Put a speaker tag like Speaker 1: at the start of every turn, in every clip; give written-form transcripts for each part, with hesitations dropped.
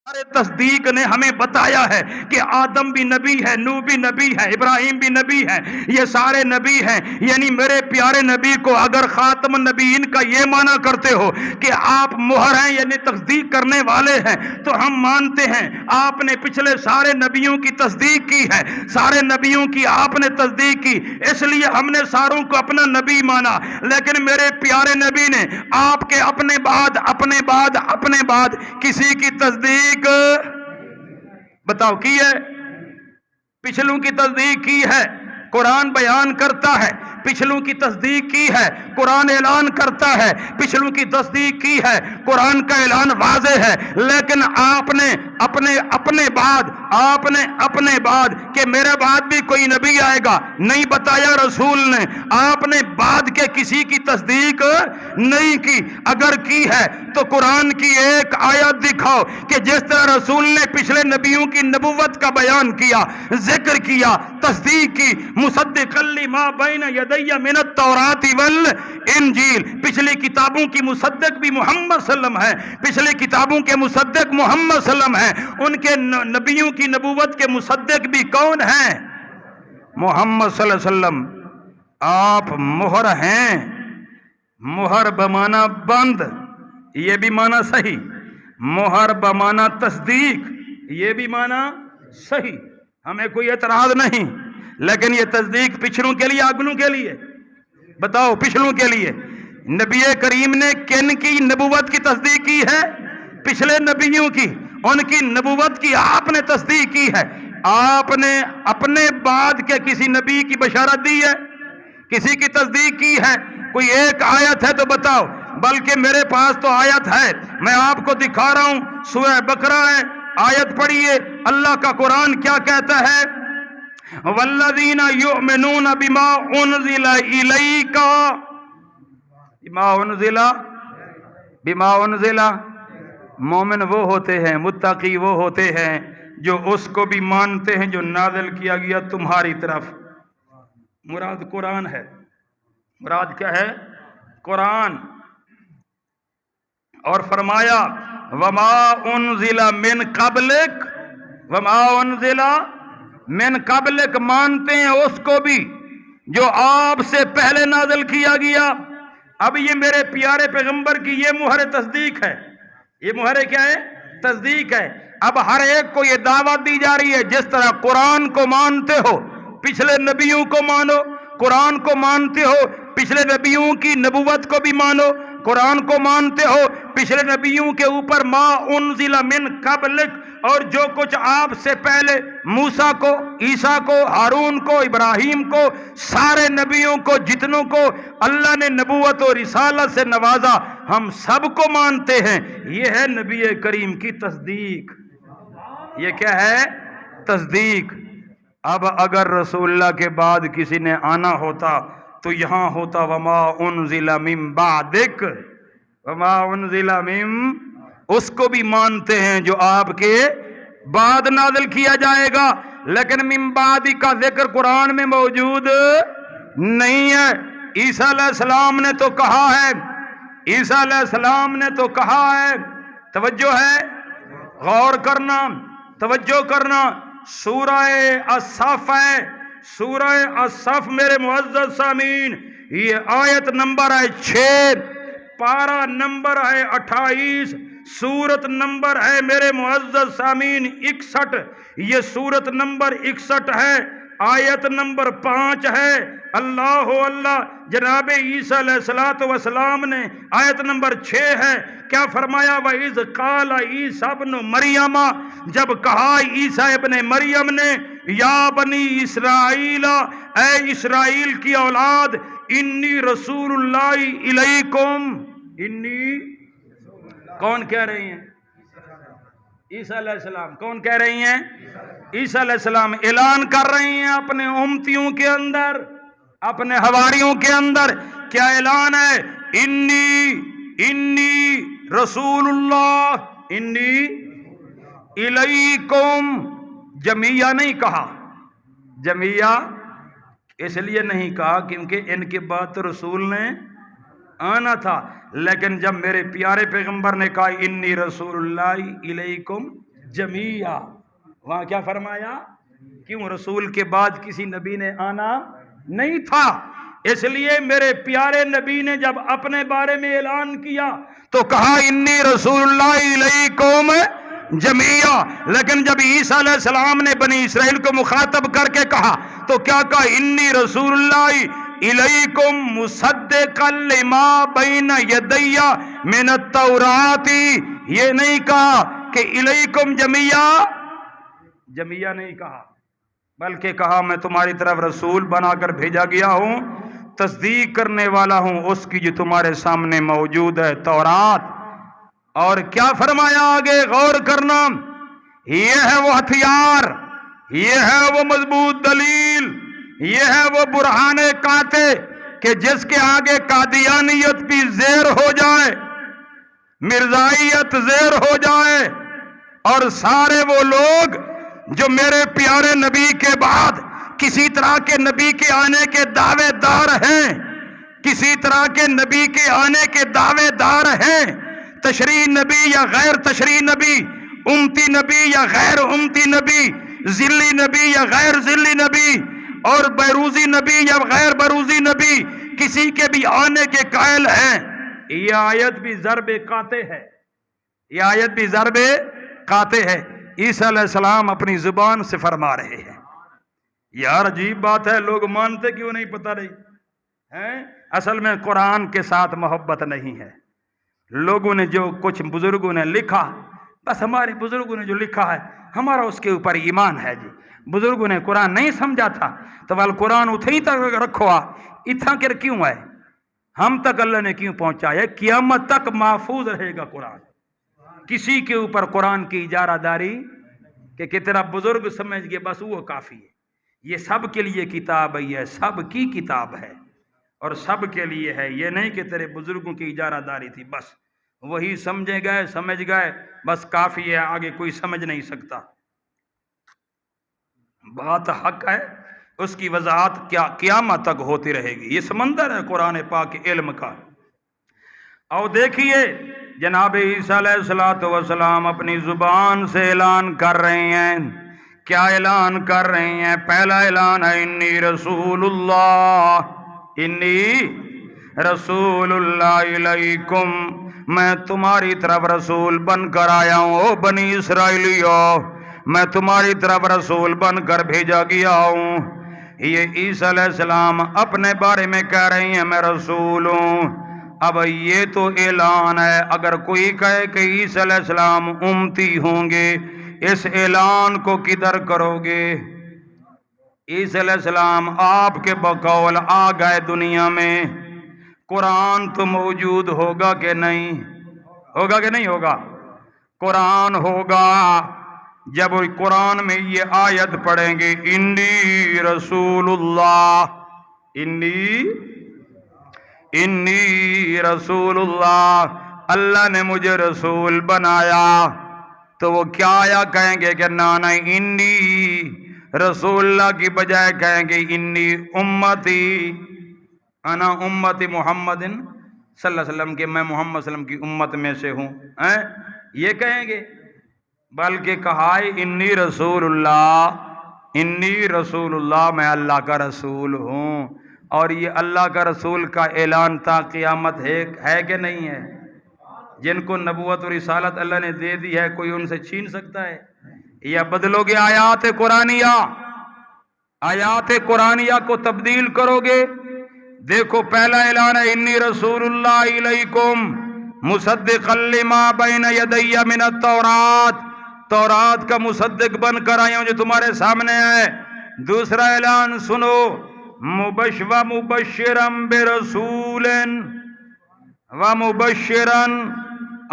Speaker 1: تصدیق نے ہمیں بتایا ہے کہ آدم بھی نبی ہے، نوح بھی نبی ہے، ابراہیم بھی نبی ہے، یہ سارے نبی ہیں۔ یعنی میرے پیارے نبی کو اگر خاتم النبیین کا یہ معنی کرتے ہو کہ آپ مہر ہیں یعنی تصدیق کرنے والے ہیں، تو ہم مانتے ہیں آپ نے پچھلے سارے نبیوں کی تصدیق کی ہے، سارے نبیوں کی آپ نے تصدیق کی، اس لیے ہم نے ساروں کو اپنا نبی مانا۔ لیکن میرے پیارے نبی نے آپ کے اپنے بعد کسی کی تصدیق بتاؤ کی ہے؟ پچھلوں کی تصدیق کی ہے، قرآن بیان کرتا ہے، پچھلوں کی تصدیق کی ہے، قرآن اعلان کرتا ہے، پچھلوں کی تصدیق کی ہے، قرآن کا اعلان واضح ہے۔ لیکن آپ نے اپنے بعد کہ میرے بعد بھی کوئی نبی آئے گا نہیں بتایا رسول نے، آپ نے بعد کے کسی کی تصدیق نہیں کی۔ اگر کی ہے تو قرآن کی ایک آیت دکھاؤ کہ جس طرح رسول نے پچھلے نبیوں کی نبوت کا بیان کیا، ذکر کیا، تصدیق کی، مصدقا لما بین یدی من التوراۃ والانجیل، پچھلی کتابوں کی مصدق بھی محمد صلی اللہ علیہ وسلم ہے، پچھلی کتابوں کے مصدق محمد صلی اللہ علیہ وسلم ہے، ان کے نبیوں کی نبوت کے مصدق بھی کون ہیں؟ محمد صلی اللہ علیہ وسلم۔ آپ مہر ہیں، مہر بمانا بند، یہ بھی مانا صحیح، مہر بمانا تصدیق، یہ بھی مانا صحیح، ہمیں کوئی اعتراض نہیں۔ لیکن یہ تصدیق پچھلوں کے لیے اگلوں کے لیے؟ بتاؤ، پچھلوں کے لیے۔ نبی کریم نے کن کی نبوت کی تصدیق کی ہے؟ پچھلے نبیوں کی، ان کی نبوت کی آپ نے تصدیق کی ہے۔ آپ نے اپنے بعد کے کسی نبی کی بشارت دی ہے؟ کسی کی تصدیق کی ہے؟ کوئی ایک آیت ہے تو بتاؤ، بلکہ میرے پاس تو آیت ہے، میں آپ کو دکھا رہا ہوں، سورہ بقرہ ہے، آیت پڑھیے، اللہ کا قرآن کیا کہتا ہے؟ والذین یؤمنون بما انزل الیک، بما انزل، مومن وہ ہوتے ہیں، متقی وہ ہوتے ہیں جو اس کو بھی مانتے ہیں جو نازل کیا گیا تمہاری طرف۔ مراد قرآن ہے، مراد کیا ہے؟ قرآن۔ اور فرمایا وما انزل من قبلک، وما انزل من قبلک، مانتے ہیں اس کو بھی جو آپ سے پہلے نازل کیا گیا۔ اب یہ میرے پیارے پیغمبر کی یہ مہر تصدیق ہے، یہ مہر کیا ہے؟ تصدیق ہے۔ اب ہر ایک کو یہ دعوت دی جا رہی ہے، جس طرح قرآن کو مانتے ہو پچھلے نبیوں کو مانو، قرآن کو مانتے ہو پچھلے نبیوں کی نبوت کو بھی مانو، قرآن کو مانتے ہو پچھلے نبیوں کے اوپر ما انزل من قبلک، اور جو کچھ آپ سے پہلے موسیٰ کو، عیسیٰ کو، ہارون کو، ابراہیم کو، سارے نبیوں کو، جتنوں کو اللہ نے نبوت و رسالت سے نوازا، ہم سب کو مانتے ہیں۔ یہ ہے نبی کریم کی تصدیق۔ یہ کیا ہے؟ تصدیق۔ اب اگر رسول اللہ کے بعد کسی نے آنا ہوتا تو یہاں ہوتا وما انزل من بعدک، وما انزل من، اس کو بھی مانتے ہیں جو آپ کے بعد نازل کیا جائے گا، لیکن من بعد کا ذکر قرآن میں موجود نہیں ہے۔ عیسیٰ علیہ السلام نے تو کہا ہے، عیسیٰ علیہ السلام نے تو کہا ہے، توجہ ہے، غور کرنا، توجہ کرنا، سورہ الصف ہے، سورہ الصف میرے معزز سامعین، یہ آیت نمبر ہے 6، پارہ نمبر ہے 28، سورت نمبر ہے میرے معزز سامعین 61، یہ سورت نمبر 61 ہے، آیت نمبر 5 ہے۔ اللہ اللہ، جناب عیسیٰ علیہ السلام نے آیت نمبر 6 ہے، کیا فرمایا؟ وَإِذْ قَالَ عِيسَى ابْنُ مَرْيَمَ، جب کہا عیسیٰ ابن مریم نے، یا بنی اسرائیل، اے اسرائیل کی اولاد، انی رسول اللہ الیکم، انی، کون کہہ رہی ہیں؟ عیسیٰ علیہ السلام۔ کون کہہ رہی ہیں؟ عیسیٰ علیہ السلام اعلان کر رہی ہیں اپنے امتیوں کے اندر، اپنے حواریوں کے اندر، کیا اعلان ہے؟ انی رسول اللہ، انی الیکم، جمیعہ نہیں کہا، جمیعہ اس لیے نہیں کہا کیونکہ ان کے بعد تو رسول نے آنا تھا، لیکن جب میرے پیارے پیغمبر نے کہا انی رسول اللہ الیکم جمیعا. وہاں کیا فرمایا؟ کیوں؟ رسول کے بعد کسی نبی نے آنا نہیں تھا. اس لیے میرے پیارے نبی نے جب اپنے بارے میں اعلان کیا تو کہا انی رسول اللہ الیکم جمیعا. لیکن جب عیسیٰ علیہ السلام نے بنی اسرائیل کو مخاطب کر کے کہا تو کیا کہا؟ انی رسول اللہ الیکم مصدقا لما بین یدی من التوراۃ. یہ نہیں کہا کہ الیکم جمیعا، جمیعا نہیں کہا، بلکہ کہا میں تمہاری طرف رسول بنا کر بھیجا گیا ہوں، تصدیق کرنے والا ہوں اس کی جو تمہارے سامنے موجود ہے، تورات. اور کیا فرمایا آگے؟ غور کرنا. یہ ہے وہ ہتھیار، یہ ہے وہ مضبوط دلیل، یہ ہے وہ برہان قاطع کہ جس کے آگے قادیانیت بھی زیر ہو جائے، مرزائیت زیر ہو جائے، اور سارے وہ لوگ جو میرے پیارے نبی کے بعد کسی طرح کے نبی کے آنے کے دعوے دار ہیں، کسی طرح کے نبی کے آنے کے دعوے دار ہیں، تشریع نبی یا غیر تشریع نبی، امتی نبی یا غیر امتی نبی، ذلی نبی یا غیر ذلی نبی، اور بیروزی نبی یا غیر بیروزی نبی، کسی کے بھی آنے کے قائل ہیں. یہ آیت بھی ضرب قاطع ہے، یہ آیت بھی ضرب قاطع ہے. عیسیٰ علیہ السلام اپنی زبان سے فرما رہے ہیں. یار عجیب بات ہے، لوگ مانتے کیوں نہیں پتہ نہیں ہیں؟ اصل میں قرآن کے ساتھ محبت نہیں ہے. لوگوں نے جو کچھ بزرگوں نے لکھا، بس ہمارے بزرگوں نے جو لکھا ہے ہمارا اس کے اوپر ایمان ہے جی. بزرگوں نے قرآن نہیں سمجھا تھا تو وال قرآن اتھیں تک رکھو اتھا کر کیوں ہے؟ ہم تک اللہ نے کیوں پہنچایا؟ قیامت تک محفوظ رہے گا قرآن. کسی کے اوپر قرآن کی اجارہ داری کہ تیرا بزرگ سمجھ گئے بس وہ کافی ہے. یہ سب کے لیے کتاب ہے، یہ سب کی کتاب ہے اور سب کے لیے ہے. یہ نہیں کہ تیرے بزرگوں کی اجارہ داری تھی، بس وہی سمجھے گئے، سمجھ گئے، بس کافی ہے، آگے کوئی سمجھ نہیں سکتا. بات حق ہے، اس کی وضاحت کیا قیامت تک ہوتی رہے گی. یہ سمندر ہے قرآن پاک کے علم کا. اور دیکھیے جناب عیسیٰ علیہ السلام اپنی زبان سے اعلان کر رہے ہیں. کیا اعلان کر رہے ہیں؟ پہلا اعلان ہے انی رسول اللہ، انی رسول اللہ علیکم، میں تمہاری طرف رسول بن کر آیا ہوں. او بنی اسرائیلیو، میں تمہاری طرف رسول بن کر بھیجا گیا ہوں. یہ عیسیٰ علیہ السلام اپنے بارے میں کہہ رہے ہیں میں رسول ہوں. اب یہ تو اعلان ہے، اگر کوئی کہے کہ عیسیٰ علیہ السلام امتی ہوں گے، اس اعلان کو کدھر کرو گے؟ عیسیٰ علیہ السلام آپ کے بقول آ گئے دنیا میں، قرآن تو موجود ہوگا کہ نہیں ہوگا؟ کہ نہیں ہوگا؟ قرآن ہوگا. جب قرآن میں یہ آیت پڑھیں گے انی رسول اللہ، انی رسول اللہ، اللہ نے مجھے رسول بنایا، تو وہ کیا آیا کہیں گے کہ نانا انی رسول اللہ کی بجائے کہیں گے انی امتی، انا امتی محمد صلی اللہ علیہ وسلم، کہ میں محمد صلی اللہ علیہ وسلم کی امت میں سے ہوں. یہ کہیں گے؟ بلکہ کہا ہے انی رسول اللہ، انی رسول اللہ، میں اللہ کا رسول ہوں. اور یہ اللہ کا رسول کا اعلان تا قیامت ہے کہ نہیں ہے؟ جن کو نبوت اور رسالت اللہ نے دے دی ہے کوئی ان سے چھین سکتا ہے؟ یا بدلو گے آیات قرآنیہ، آیات قرآنیہ کو تبدیل کرو گے؟ دیکھو پہلا اعلان ہے انی رسول اللہ علیکم مصدقا لما بین یدی من التورات، تورات کا مصدق بن کر آیا ہوں جو تمہارے سامنے ہے. دوسرا اعلان سنو، مبشرا برسول ومبشرا،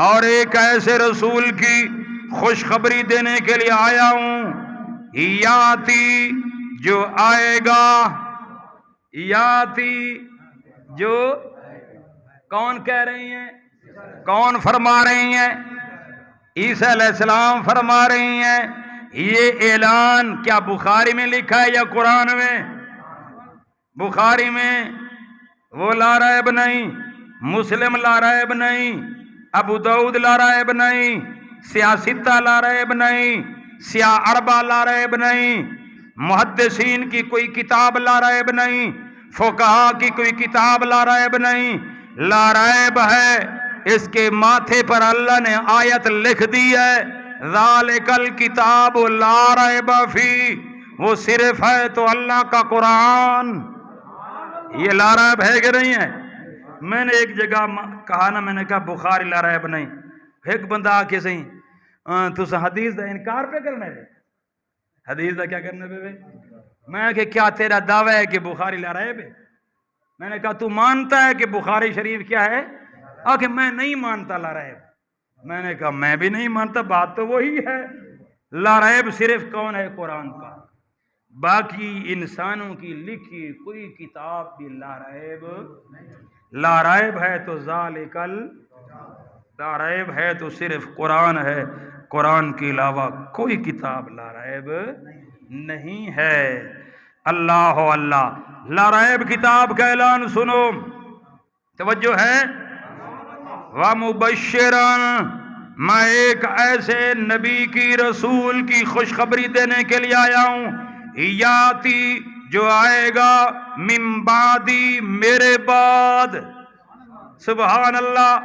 Speaker 1: اور ایک ایسے رسول کی خوشخبری دینے کے لیے آیا ہوں، یاتی جو آئے گا، یاتی جو، کون کہہ رہی ہیں؟ کون فرما رہی ہیں؟ عیسیٰ علیہ السلام فرما رہی ہیں. یہ اعلان کیا بخاری میں لکھا ہے یا قرآن میں؟ بخاری میں، وہ لا ریب نہیں، مسلم لا ریب نہیں، ابو داؤد لا ریب نہیں، سیاہ ستہ لا ریب نہیں، سیاہ اربع لا ریب نہیں، محدثین کی کوئی کتاب لا ریب نہیں، فقہا کی کوئی کتاب لا ریب نہیں، لا ریب ہے، اس کے ماتھے پر اللہ نے آیت لکھ دی ہے، ذالک الکتاب لا ریب فیہ، وہ صرف ہے تو اللہ کا قرآن۔ یہ لا ریب ہے کہ نہیں ہے؟ میں نے ایک جگہ کہا نا، میں نے کہا بخاری لا ریب نہیں، ایک بندہ آ کے صحیح تُس حدیث دا انکار پہ کرنے پہ، حدیث دا کیا کرنے پہ؟ میں کہ کیا تیرا دعویٰ ہے کہ بخاری لا ریب ہے؟ میں نے کہا تو مانتا ہے کہ بخاری شریف کیا ہے؟ کہ میں نہیں مانتا لا ریب۔ میں نے کہا میں بھی نہیں مانتا، بات تو وہی ہے، لا ریب صرف کون ہے؟ قرآن کا، باقی انسانوں کی لکھی کوئی کتاب بھی لا ریب، لا ریب ہے تو ذالک لا ریب ہے تو صرف قرآن ہے، قرآن کے علاوہ کوئی کتاب لا ریب نہیں ہے۔ اللہ اللہ، لا ریب کتاب کا اعلان سنو، توجہ ہے، وَمُبَشِّرًا، میں ایک ایسے نبی کی رسول کی خوشخبری دینے کے لیے آیا ہوں، یاتی جو آئے گا من بعدی میرے بعد۔ سبحان اللہ،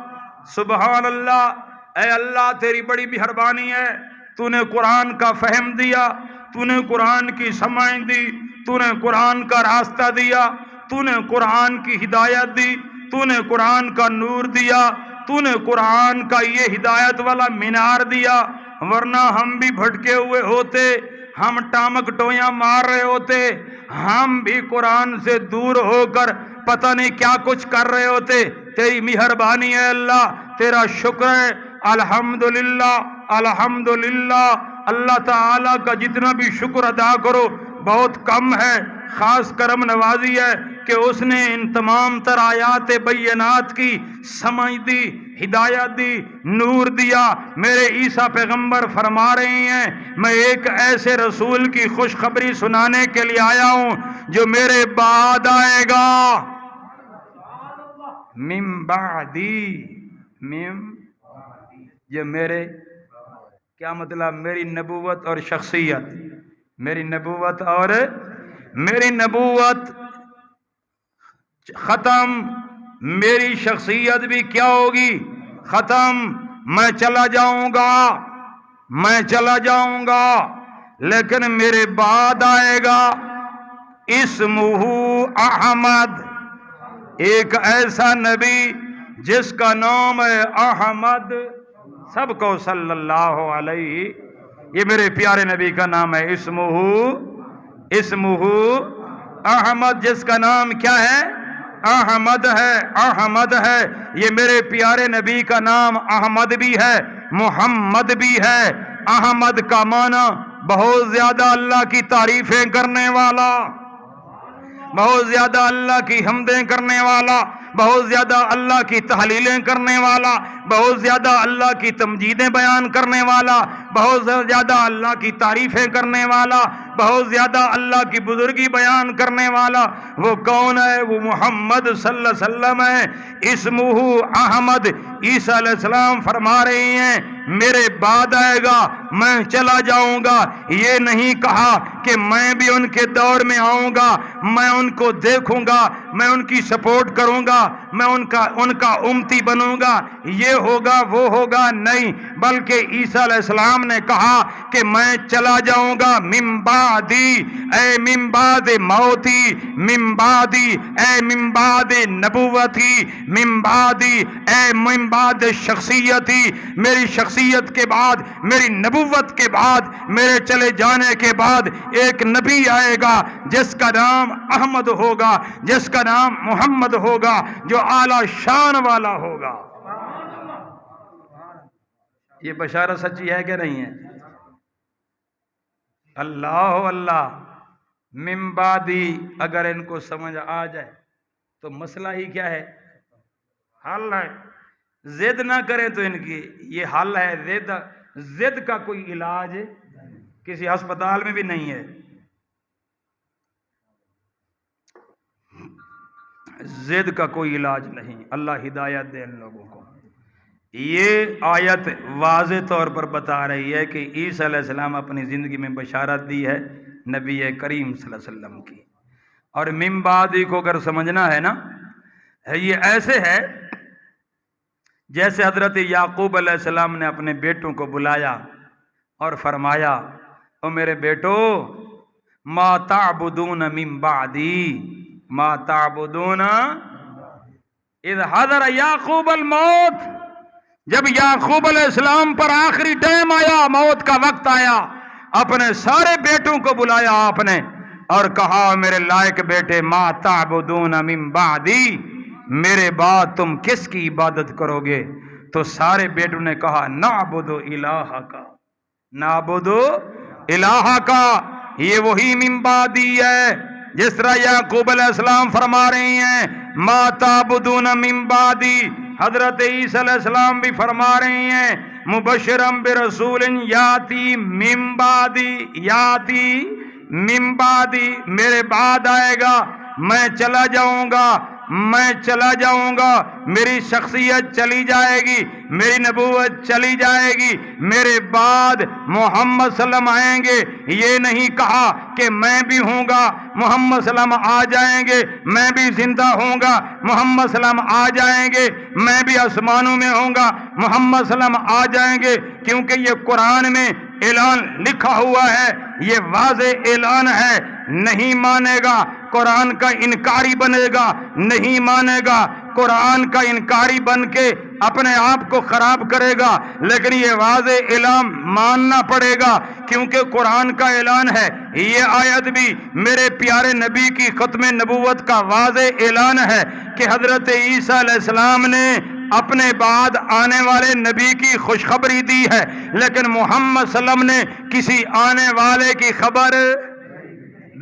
Speaker 1: سبحان اللہ، اے اللہ تیری بڑی مہربانی ہے، تو نے قرآن کا فہم دیا، تو نے قرآن کی سمجھ دی، تو نے قرآن کا راستہ دیا، تو نے قرآن کی ہدایت دی، تو نے قرآن کا نور دیا، تو نے قرآن کا یہ ہدایت والا مینار دیا، ورنہ ہم بھی بھٹکے ہوئے ہوتے، ہم ٹامک ٹویاں مار رہے ہوتے، ہم بھی قرآن سے دور ہو کر پتہ نہیں کیا کچھ کر رہے ہوتے۔ تیری مہربانی ہے اللہ، تیرا شکر ہے، الحمدللہ الحمدللہ۔ اللہ تعالیٰ کا جتنا بھی شکر ادا کرو بہت کم ہے، خاص کرم نوازی ہے کہ اس نے ان تمام تر آیات بینات کی سمجھ دی، ہدایت دی، نور دیا۔ میرے عیسیٰ پیغمبر فرما رہے ہیں میں ایک ایسے رسول کی خوشخبری سنانے کے لیے آیا ہوں جو میرے بعد آئے گا، من بعدی، یہ میرے کیا مطلب؟ میری نبوت اور شخصیت، میری نبوت اور میری نبوت ختم، میری شخصیت بھی کیا ہوگی؟ ختم۔ میں چلا جاؤں گا، میں چلا جاؤں گا، لیکن میرے بعد آئے گا اسمہ احمد، ایک ایسا نبی جس کا نام ہے احمد۔ سب کو صلی اللہ علیہ، یہ میرے پیارے نبی کا نام ہے، اسمہ احمد، جس کا نام کیا ہے؟ احمد ہے، احمد ہے۔ یہ میرے پیارے نبی کا نام احمد بھی ہے، محمد بھی ہے۔ احمد کا معنی بہت زیادہ اللہ کی تعریفیں کرنے والا، بہت زیادہ اللہ کی حمدیں کرنے والا، بہت زیادہ اللہ کی تحلیلیں کرنے والا، بہت زیادہ اللہ کی تمجیدیں بیان کرنے والا، بہت زیادہ اللہ کی تعریفیں کرنے والا، بہت زیادہ اللہ کی بزرگی بیان کرنے والا۔ وہ کون ہے؟ وہ محمد صلی اللہ علیہ وسلم ہے، اسمہ احمد۔ عیسیٰ علیہ السلام فرما رہے ہیں میرے بعد آئے گا، میں چلا جاؤں گا۔ یہ نہیں کہا کہ میں بھی ان کے دور میں آؤں گا، میں ان کو دیکھوں گا، میں ان کی سپورٹ کروں گا، میں ان کا امتی بنوں گا، یہ ہوگا وہ ہوگا، نہیں، بلکہ عیسیٰ علیہ السلام نے کہا کہ میں چلا جاؤں گا من بعدی، اے من بعد موتی، من بعدی اے من بعد نبوتی، من بعدی اے من بعد شخصیتی، میری شخصیت کے بعد، میری نبوت کے بعد، میرے چلے جانے کے بعد ایک نبی آئے گا جس کا نام احمد ہوگا، جس کا نام محمد ہوگا، جو اعلیٰ شان والا ہوگا۔ یہ بشارت سچی ہے کہ نہیں ہے؟ اللہ اللہ، من بعدی اگر ان کو سمجھ آ جائے تو مسئلہ ہی کیا ہے؟ حل ہے۔ ضد نہ کریں تو ان کی یہ حل ہے۔ ضد کا کوئی علاج کسی ہسپتال میں بھی نہیں ہے، ضد کا کوئی علاج نہیں۔ اللہ ہدایت دے ان لوگوں کو۔ یہ آیت واضح طور پر بتا رہی ہے کہ عیسیٰ علیہ السلام اپنی زندگی میں بشارت دی ہے نبی کریم صلی اللہ علیہ وسلم کی. اور من بعدی کو اگر سمجھنا ہے نا، یہ ایسے ہے جیسے حضرت یعقوب علیہ السلام نے اپنے بیٹوں کو بلایا اور فرمایا او میرے بیٹو ما تعبدون من بعدی ما تعبدون اذ حضر یعقوب الموت. جب یعقوب علیہ السلام پر آخری ٹائم آیا، موت کا وقت آیا، اپنے سارے بیٹوں کو بلایا آپ نے اور کہا میرے لائق بیٹے ما تعبدون من بعدی، میرے بعد تم کس کی عبادت کرو گے؟ تو سارے بیٹوں نے کہا نعبد الہک، نعبد الہک. یہ وہی من بعدی ہے جس طرح یعقوب علیہ السلام فرما رہے ہیں ما تعبدون من بعدی، حضرت عیسیٰ علیہ السلام بھی فرما رہے ہیں مبشرم برسول یاتی من بعدی، یاتی من بعدی، میرے بعد آئے گا، میں چلا جاؤں گا، میں چلا جاؤں گا، میری شخصیت چلی جائے گی، میری نبوت چلی جائے گی، میرے بعد محمد صلی اللہ علیہ وسلم آئیں گے. یہ نہیں کہا کہ میں بھی ہوں گا، محمد صلی اللہ علیہ وسلم آ جائیں گے، میں بھی زندہ ہوں گا، محمد صلی اللہ علیہ وسلم آ جائیں گے، میں بھی آسمانوں میں ہوں گا، محمد صلی اللہ علیہ وسلم آ جائیں گے. کیونکہ یہ قرآن میں اعلان لکھا ہوا ہے، یہ واضح اعلان ہے. نہیں مانے گا قرآن کا انکاری بنے گا، نہیں مانے گا قرآن کا انکاری بن کے اپنے آپ کو خراب کرے گا. لیکن یہ واضح اعلان ماننا پڑے گا کیونکہ قرآن کا اعلان ہے. یہ آیت بھی میرے پیارے نبی کی ختم نبوت کا واضح اعلان ہے کہ حضرت عیسیٰ علیہ السلام نے اپنے بعد آنے والے نبی کی خوشخبری دی ہے، لیکن محمد صلی اللہ علیہ وسلم نے کسی آنے والے کی خبر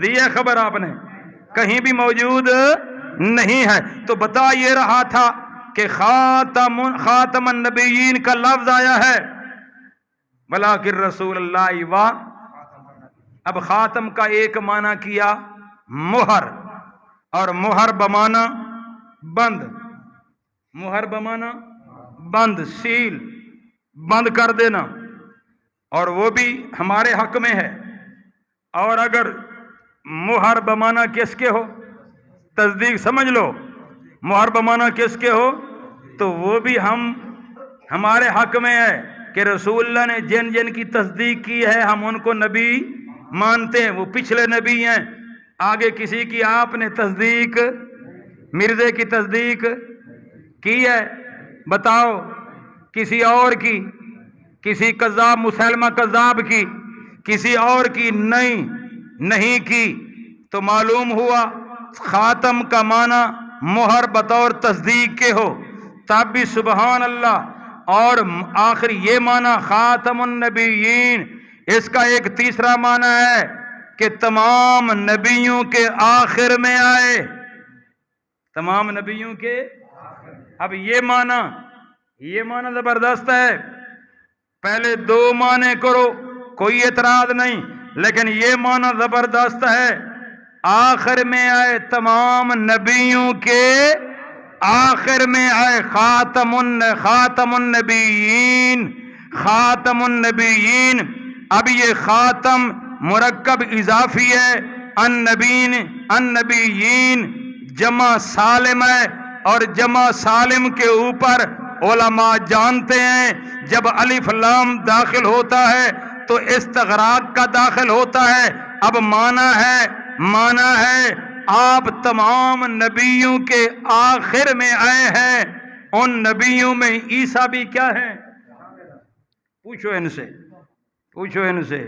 Speaker 1: دی ہے. خبر آپ نے کہیں بھی موجود نہیں ہے. تو بتا یہ رہا تھا کہ خاتم النبیین کا لفظ آیا ہے ولیکن رسول اللہ و. اب خاتم کا ایک معنی کیا مہر، اور مہر بمانا بند، مہر بمانا بند، سیل بند کر دینا، اور وہ بھی ہمارے حق میں ہے. اور اگر مہر بمانا کس کے ہو، تصدیق سمجھ لو، مہر بمانا کس کے ہو تو وہ بھی ہمارے حق میں ہے کہ رسول اللہ نے جن جن کی تصدیق کی ہے ہم ان کو نبی مانتے ہیں. وہ پچھلے نبی ہیں. آگے کسی کی آپ نے تصدیق، مرزے کی تصدیق کی ہے؟ بتاؤ. کسی اور کی، کسی کذاب مسلمہ کذاب کی، کسی اور کی نہیں کی. تو معلوم ہوا خاتم کا معنی مہر بطور تصدیق کے ہو تب بھی سبحان اللہ. اور آخر یہ معنی خاتم النبیین، اس کا ایک تیسرا معنی ہے کہ تمام نبیوں کے آخر میں آئے، تمام نبیوں کے. اب یہ معنی زبردست ہے. پہلے دو معنی کرو کوئی اعتراض نہیں، لیکن یہ معنی زبردست ہے آخر میں آئے، تمام نبیوں کے آخر میں آئے. خاتم النبیین، خاتم النبیین. اب یہ خاتم مرکب اضافی ہے، النبیین جمع سالم ہے، اور جمع سالم کے اوپر علماء جانتے ہیں جب الف لام داخل ہوتا ہے تو استغراق کا داخل ہوتا ہے. اب مانا ہے آپ تمام نبیوں کے آخر میں آئے ہیں. ان نبیوں میں عیسیٰ بھی کیا ہے؟ پوچھو ان سے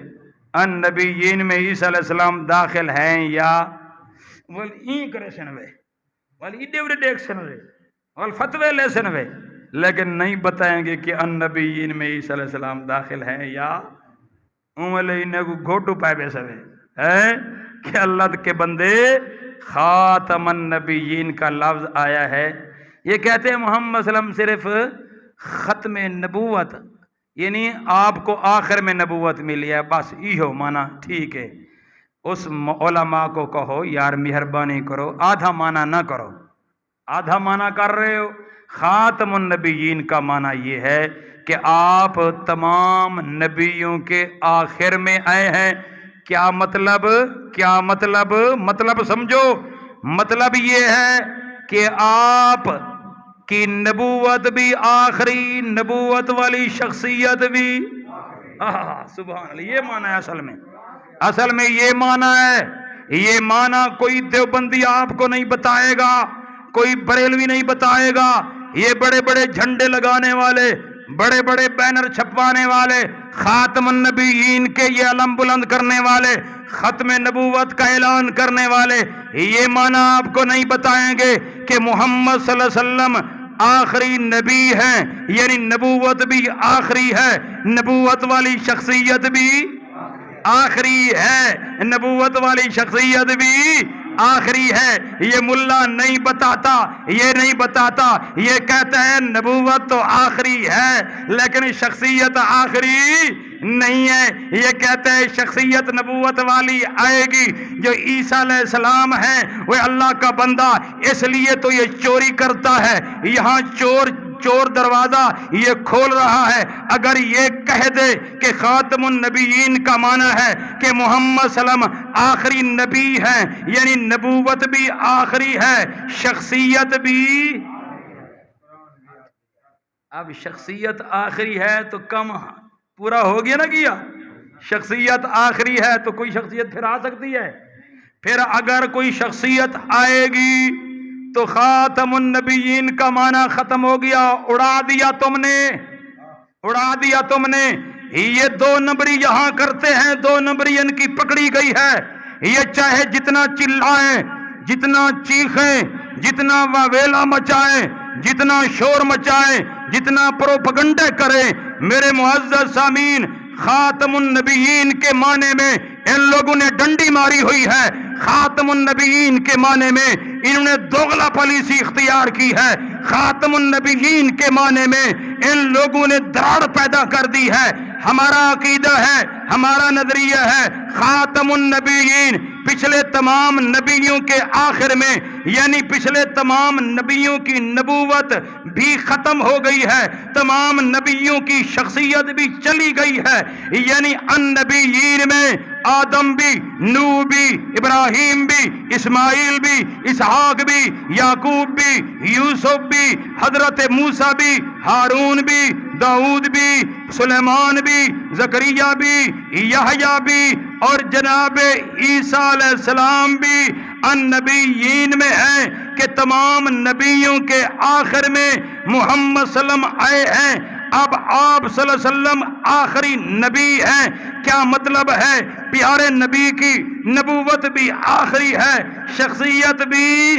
Speaker 1: ان نبیین میں عیسیٰ علیہ السلام داخل ہیں یا فتوے لے سنوے، لیکن نہیں بتائیں گے کہ ان نبیین میں عیسیٰ علیہ السلام داخل ہیں یا گھوٹو پائے بے سوے ہے کہ اللہ کے بندے خاتم النبیین کا لفظ آیا ہے. یہ کہتے ہیں محمد صلی اللہ علیہ وسلم صرف ختم نبوت، یعنی آپ کو آخر میں نبوت ملی ہے، بس یہ مانا ٹھیک ہے. اس علماء کو کہو یار مہربانی کرو آدھا مانا نہ کرو. آدھا مانا کر رہے ہو خاتم النبیین کا معنی یہ ہے کہ آپ تمام نبیوں کے آخر میں آئے ہیں۔ کیا مطلب؟ کیا مطلب؟ مطلب سمجھو، مطلب یہ ہے کہ آپ کی نبوت بھی آخری نبوت والی شخصیت بھی سبحان اللہ، یہ معنی ہے اصل میں یہ معنی ہے۔ یہ معنی کوئی دیوبندی آپ کو نہیں بتائے گا، کوئی بریلوی نہیں بتائے گا، یہ بڑے بڑے جھنڈے لگانے والے، بڑے بڑے بینر چھپوانے والے، خاتم النبیین کے یہ علم بلند کرنے والے، ختم نبوت کا اعلان کرنے والے یہ معنی آپ کو نہیں بتائیں گے کہ محمد صلی اللہ علیہ وسلم آخری نبی ہیں، یعنی نبوت بھی آخری ہے، نبوت والی شخصیت بھی آخری ہے، نبوت والی شخصیت بھی آخری ہے۔ یہ ملا نہیں بتاتا، یہ نہیں بتاتا، یہ کہتا ہے نبوت تو آخری ہے لیکن شخصیت آخری نہیں ہے۔ یہ کہتا ہے شخصیت نبوت والی آئے گی۔ جو عیسیٰ علیہ السلام ہے وہ اللہ کا بندہ، اس لیے تو یہ چوری کرتا ہے، یہاں چور دروازہ یہ کھول رہا ہے۔ اگر یہ کہہ دے کہ خاتم النبیین کا معنی ہے کہ محمد صلی اللہ علیہ وسلم آخری نبی ہیں، یعنی نبوت بھی آخری ہے، شخصیت بھی، اب شخصیت آخری ہے تو کم پورا ہو گیا نا کیا؟ شخصیت آخری ہے تو کوئی شخصیت پھر آ سکتی ہے؟ پھر اگر کوئی شخصیت آئے گی تو خاتم النبیین کا معنی ختم ہو گیا، اڑا دیا تم نے۔ یہ دو نمبری یہاں کرتے ہیں، دو نمبری ان کی پکڑی گئی ہے۔ یہ چاہے جتنا چلائیں، جتنا چیخیں، جتنا واویلا مچائیں، جتنا شور مچائیں، جتنا پروپگنڈے کریں، میرے معزز سامعین، خاتم النبیین کے معنی میں ان لوگوں نے ڈنڈی ماری ہوئی ہے، خاتم النبیین کے معنی میں انہوں نے دوغلا پالیسی اختیار کی ہے، خاتم النبیین کے معنی میں ان لوگوں نے دراڑ پیدا کر دی ہے۔ ہمارا عقیدہ ہے، ہمارا نظریہ ہے، خاتم النبیین پچھلے تمام نبیوں کے آخر میں، یعنی پچھلے تمام نبیوں کی نبوت بھی ختم ہو گئی ہے، تمام نبیوں کی شخصیت بھی چلی گئی ہے، یعنی النبیین میں آدم بھی، نوح بھی، ابراہیم بھی، اسماعیل بھی، اسحاق بھی، یعقوب بھی، یوسف بھی، حضرت موسیٰ بھی، ہارون بھی، داؤد بھی، سلیمان بھی، زکریا بھی، یحییٰ بھی اور جناب عیسیٰ علیہ السلام بھی النبیین میں ہیں کہ تمام نبیوں کے آخر میں محمد صلی اللہ علیہ وسلم آئے ہیں۔ اب آپ صلی اللہ علیہ وسلم آخری نبی ہیں، کیا مطلب ہے؟ پیارے نبی کی نبوت بھی آخری ہے، شخصیت بھی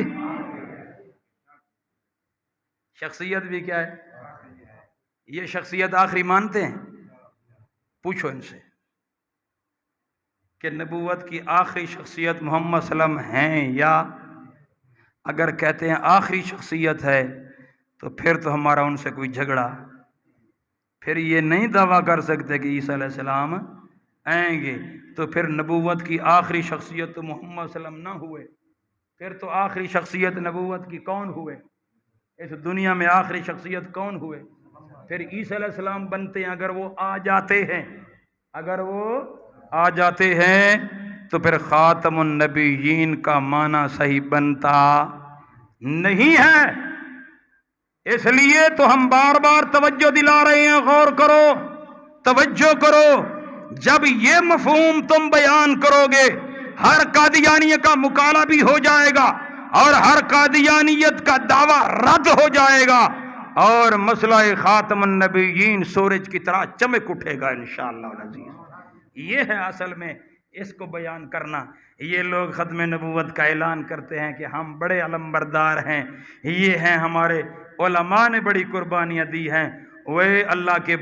Speaker 1: کیا ہے؟ یہ شخصیت آخری مانتے ہیں؟ پوچھو ان سے کہ نبوت کی آخری شخصیت محمد صلی اللہ علیہ وسلم ہیں، یا اگر کہتے ہیں آخری شخصیت ہے تو پھر تو ہمارا ان سے کوئی جھگڑا، پھر یہ نہیں دعویٰ کر سکتے کہ عیسیٰ علیہ السلام آئیں گے، تو پھر نبوت کی آخری شخصیت تو محمد صلی اللہ علیہ وسلم نہ ہوئے، پھر تو آخری شخصیت نبوت کی کون ہوئے؟ اس دنیا میں آخری شخصیت کون ہوئے؟ پھر عیسیٰ علیہ السلام بنتے ہیں، اگر وہ آ جاتے ہیں تو پھر خاتم النبیین کا معنی صحیح بنتا نہیں ہے۔ اس لیے تو ہم بار بار توجہ دلا رہے ہیں، غور کرو، توجہ کرو، جب یہ مفہوم تم بیان کرو گے ہر قادیانی کا مکالمہ بھی ہو جائے گا اور ہر قادیانیت کا دعویٰ رد ہو جائے گا اور مسئلہ خاتم النبیین سورج کی طرح چمک اٹھے گا انشاءاللہ العزیز۔ یہ ہے اصل میں اس کو بیان کرنا۔ یہ لوگ ختم نبوت کا اعلان کرتے ہیں کہ ہم بڑے علمبردار ہیں، یہ ہیں ہمارے علماء نے بڑی قربانیاں دی ہیں۔ وہ اللہ کے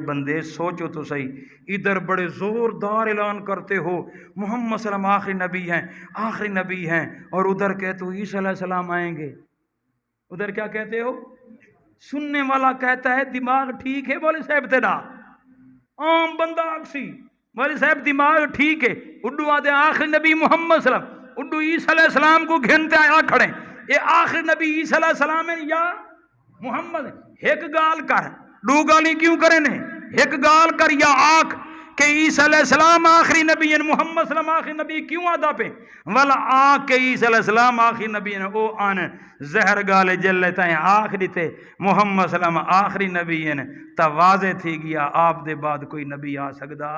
Speaker 1: بندے سوچو تو صحیح، ادھر بڑے زوردار اعلان کرتے ہو محمد صلی اللہ علیہ وسلم آخری نبی ہیں اور ادھر کہتے ہو عیسیٰ علیہ السلام آئیں گے۔ ادھر کیا کہتے ہو؟ سننے والا کہتا ہے دماغ ٹھیک ہے مولوی صاحب تیرا، عام بندہ اکسی مولوی صاحب دماغ ٹھیک ہے، اڈو آدھے آخری نبی محمد صلی اللہ علیہ وسلم، اڈو عیسیٰ علیہ السلام کو گھنتے آیا کھڑے، اے آخری نبی عیسی علیہ السلام یا محمد ایک گال کر دو گالی کیوں کرے نے ایک گال کر یا آنکھ کہ عیسی علیہ السلام آخری نبی ہیں محمد صلی اللہ علیہ وسلم آخری نبی کیوں آدھا پہ والا آنکھ کہ عیسی علیہ السلام آخری نبی ہیں او آن زہر گالے جل لیتا ہے آخری تے محمد صلی اللہ علیہ وسلم آخری نبی ہیں تا واضح تھی گیا آپ دے بعد کوئی نبی آ سکتا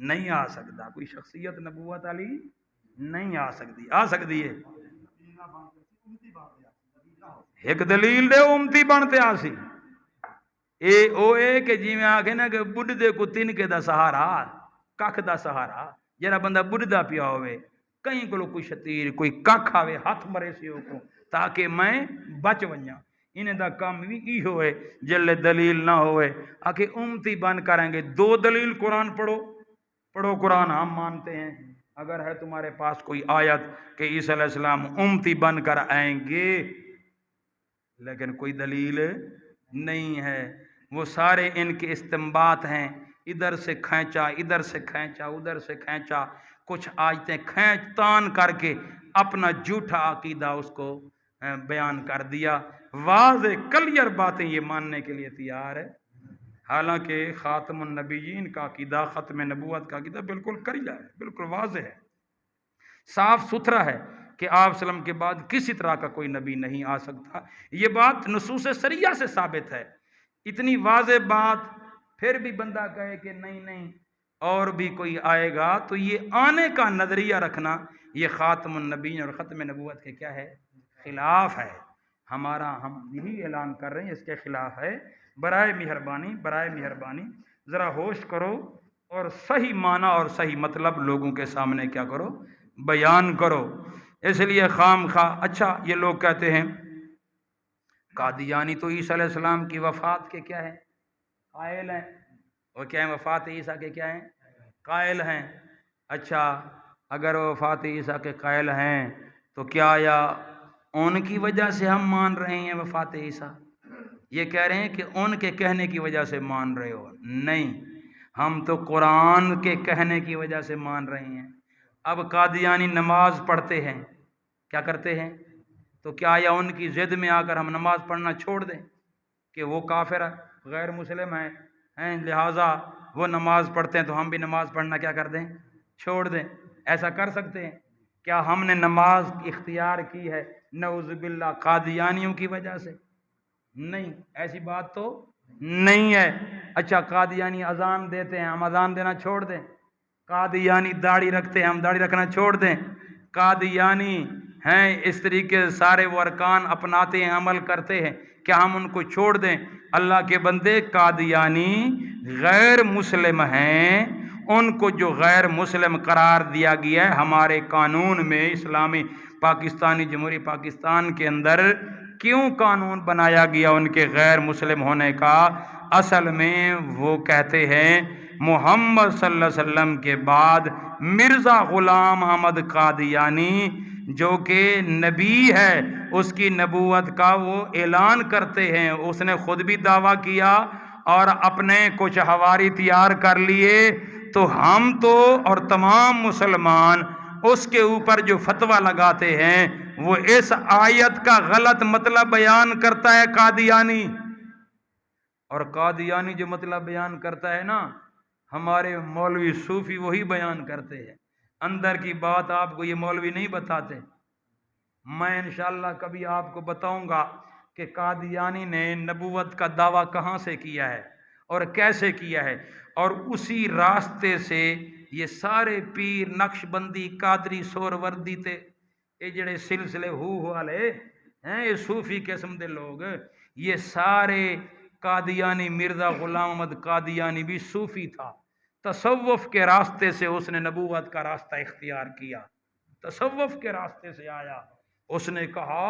Speaker 1: نہیں آ سکتا کوئی شخصیت نبوت علی نہیں آ سکتی ہے ایک دلیل دے امتی بنتے آسی اے کہ جی میں آکھے نا کہ بڑھ دے کو تنکے دا سہارا ککھ دا سہارا جرا بندہ بڑھ دا پیا ہوئے کہیں کو کوئی شتیر کوئی ککھ آوے ہاتھ مرے سے کو تاکہ میں بچ ونیا انہیں دا کام بھی ای ہوئے جلے دلیل نہ ہوئے آکھے امتی بن کریں گے دو دلیل قرآن پڑھو قرآن ہم مانتے ہیں اگر ہے تمہارے پاس کوئی آیت کہ عیسی علیہ السلام امتی بن کر آئیں گے لیکن کوئی دلیل نہیں ہے وہ سارے ان کے استنباط ہیں ادھر سے کھینچا ادھر سے کھینچا ادھر سے کھینچا کچھ آیتیں کھینچ تان کر کے اپنا جھوٹا عقیدہ اس کو بیان کر دیا واضح کلیئر باتیں یہ ماننے کے لیے تیار ہے حالانکہ خاتم النبیین کا عقیدہ ختم نبوت کا عقیدہ بالکل کلیئر ہے بالکل واضح ہے صاف ستھرا ہے کہ آپ صلی اللہ علیہ وسلم کے بعد کسی طرح کا کوئی نبی نہیں آ سکتا یہ بات نصوص سریہ سے ثابت ہے اتنی واضح بات پھر بھی بندہ کہے کہ نہیں اور بھی کوئی آئے گا تو یہ آنے کا نظریہ رکھنا یہ خاتم النبیین اور ختم نبوت کے کیا ہے خلاف ہے ہم یہی اعلان کر رہے ہیں اس کے خلاف ہے برائے مہربانی ذرا ہوش کرو اور صحیح معنی اور صحیح مطلب لوگوں کے سامنے کیا کرو بیان کرو اس لیے خام خواہ اچھا یہ لوگ کہتے ہیں قادیانی تو عیسی علیہ السلام کی وفات کے کیا ہے قائل ہیں وہ کیا ہیں وفات عیسیٰ کے کیا ہیں قائل ہیں اچھا اگر وفات عیسیٰ کے قائل ہیں تو کیا یا ان کی وجہ سے ہم مان رہے ہیں وفات عیسیٰ یہ کہہ رہے ہیں کہ ان کے کہنے کی وجہ سے مان رہے ہو نہیں ہم تو قرآن کے کہنے کی وجہ سے مان رہے ہیں اب قادیانی نماز پڑھتے ہیں کیا کرتے ہیں تو کیا یا ان کی ضد میں آ کر ہم نماز پڑھنا چھوڑ دیں کہ وہ کافر غیر مسلم ہیں لہٰذا وہ نماز پڑھتے ہیں تو ہم بھی نماز پڑھنا کیا کر دیں چھوڑ دیں ایسا کر سکتے ہیں کیا ہم نے نماز اختیار کی ہے نعوذ باللہ قادیانیوں کی وجہ سے نہیں ایسی بات تو نہیں ہے اچھا قادیانی اذان دیتے ہیں ہم اذان دینا چھوڑ دیں قادیانی داڑھی رکھتے ہیں ہم داڑھی رکھنا چھوڑ دیں قادیانی ہیں اس طریقے سے سارے وہ ارکان اپناتے ہیں عمل کرتے ہیں کیا ہم ان کو چھوڑ دیں اللہ کے بندے قادیانی غیر مسلم ہیں ان کو جو غیر مسلم قرار دیا گیا ہے ہمارے قانون میں اسلامی پاکستانی جمہوری پاکستان کے اندر کیوں قانون بنایا گیا ان کے غیر مسلم ہونے کا اصل میں وہ کہتے ہیں محمد صلی اللہ علیہ وسلم کے بعد مرزا غلام احمد قادیانی جو کہ نبی ہے اس کی نبوت کا وہ اعلان کرتے ہیں اس نے خود بھی دعویٰ کیا اور اپنے کچھ حواری تیار کر لیے تو ہم تو اور تمام مسلمان اس کے اوپر جو فتویٰ لگاتے ہیں وہ اس آیت کا غلط مطلب بیان کرتا ہے قادیانی اور قادیانی جو مطلب بیان کرتا ہے نا ہمارے مولوی صوفی وہی بیان کرتے ہیں اندر کی بات آپ کو یہ مولوی نہیں بتاتے میں انشاءاللہ کبھی آپ کو بتاؤں گا کہ قادیانی نے نبوت کا دعویٰ کہاں سے کیا ہے اور کیسے کیا ہے اور اسی راستے سے یہ سارے پیر نقش بندی قادری سہروردی تے یہ جڑے سلسلے والے ہیں یہ صوفی قسم دے لوگ یہ سارے قادیانی مرزا غلام احمد قادیانی بھی صوفی تھا تصوف کے راستے سے اس نے نبوت کا راستہ اختیار کیا تصوف کے راستے سے آیا اس نے کہا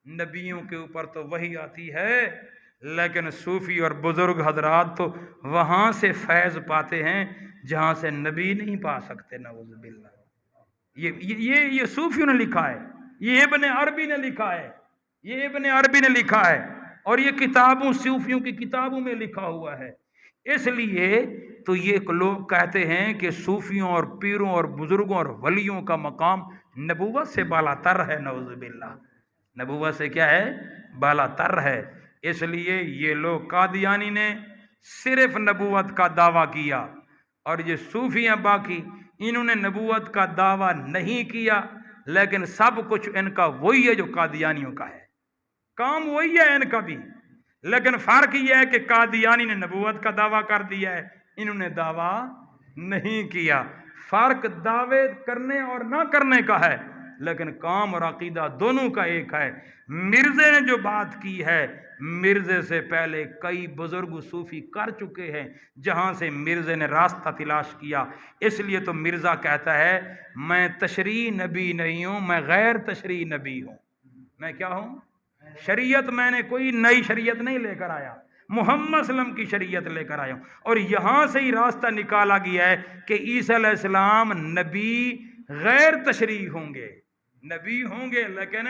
Speaker 1: نبیوں کے اوپر تو وحی آتی ہے لیکن صوفی اور بزرگ حضرات تو وہاں سے فیض پاتے ہیں جہاں سے نبی نہیں پا سکتے نعوذ باللہ یہ صوفیوں نے لکھا ہے یہ ابن عربی نے لکھا ہے اور یہ کتابوں صوفیوں کی کتابوں میں لکھا ہوا ہے اس لیے تو یہ لوگ کہتے ہیں کہ صوفیوں اور پیروں اور بزرگوں اور ولیوں کا مقام نبوت سے بالا تر ہے نعوذ باللہ نبوت سے کیا ہے؟ بالا تر ہے۔ اس لیے یہ لوگ قادیانی نے صرف نبوت کا دعویٰ کیا، اور یہ صوفیاں باقی انہوں نے نبوت کا دعویٰ نہیں کیا، لیکن سب کچھ ان کا وہی ہے جو قادیانیوں کا ہے، کام وہی ہے ان کا بھی، لیکن فرق یہ ہے کہ قادیانی نے نبوت کا دعویٰ کر دیا ہے، انہوں نے دعویٰ نہیں کیا۔ فرق دعوے کرنے اور نہ کرنے کا ہے، لیکن کام اور عقیدہ دونوں کا ایک ہے۔ مرزے نے جو بات کی ہے، مرزے سے پہلے کئی بزرگ صوفی کر چکے ہیں، جہاں سے مرزے نے راستہ تلاش کیا۔ اس لیے تو مرزا کہتا ہے میں تشریع نبی نہیں ہوں، میں غیر تشریع نبی ہوں۔ میں کیا ہوں؟ شریعت میں نے کوئی نئی شریعت نہیں لے کر آیا، محمد صلی اللہ علیہ وسلم کی شریعت لے کر آیا ہوں۔ اور یہاں سے ہی راستہ نکالا گیا ہے کہ عیسیٰ علیہ السلام نبی غیر تشریع ہوں گے، نبی ہوں گے لیکن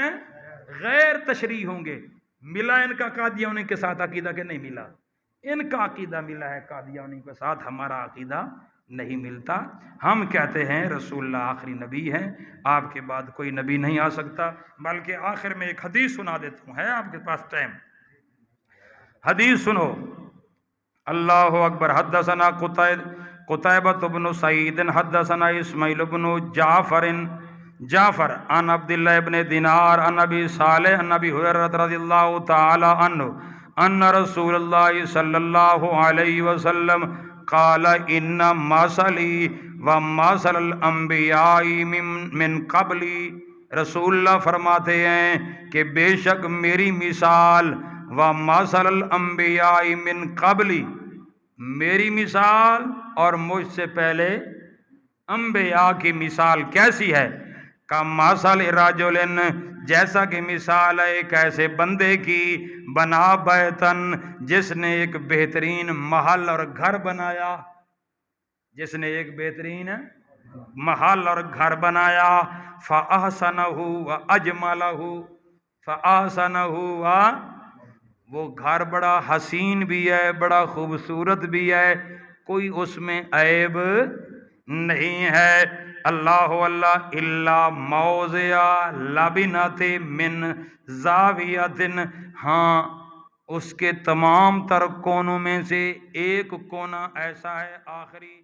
Speaker 1: غیر تشریع ہوں گے۔ ملا ان کا قادیانی کے ساتھ عقیدہ کہ نہیں ملا؟ ان کا عقیدہ ملا ہے، قادیانی کے ساتھ ہمارا عقیدہ نہیں ملتا۔ ہم کہتے ہیں رسول اللہ آخری نبی ہیں، آپ کے بعد کوئی نبی نہیں آ سکتا۔ بلکہ آخر میں ایک حدیث سنا دیتا ہوں، ہے آپ کے پاس ٹائم؟ حدیث سنو۔ اللہ اکبر۔ حدثنا قتیبہ بن سعید حدثنا اسماعیل بن جعفر عن عبداللہ ابن دینار عن ابی صالح عن ابی ہریرہ رضی اللہ تعالی عنہ ان رسول اللہ صلی اللہ علیہ وسلم قال ان مثلی و مثل الانبیاء من قبلی۔ رسول اللہ فرماتے ہیں کہ بے شک میری مثال و مثل الانبیاء من قبلی، میری مثال اور مجھ سے پہلے انبیاء کی مثال کیسی ہے؟ کمثل رجل، جیسا کہ مثال ہے ایک ایسے بندے کی بنا بیتن، جس نے ایک بہترین محل اور گھر بنایا، جس نے ایک بہترین محل اور گھر بنایا، فاحسنہ واجملہ، فاحسنہ، وہ گھر بڑا حسین بھی ہے، بڑا خوبصورت بھی ہے، کوئی اس میں عیب نہیں ہے۔ اللہ الا موضع لبنۃ من زاویۃ، ہاں اس کے تمام تر کونوں میں سے ایک کونا ایسا ہے آخری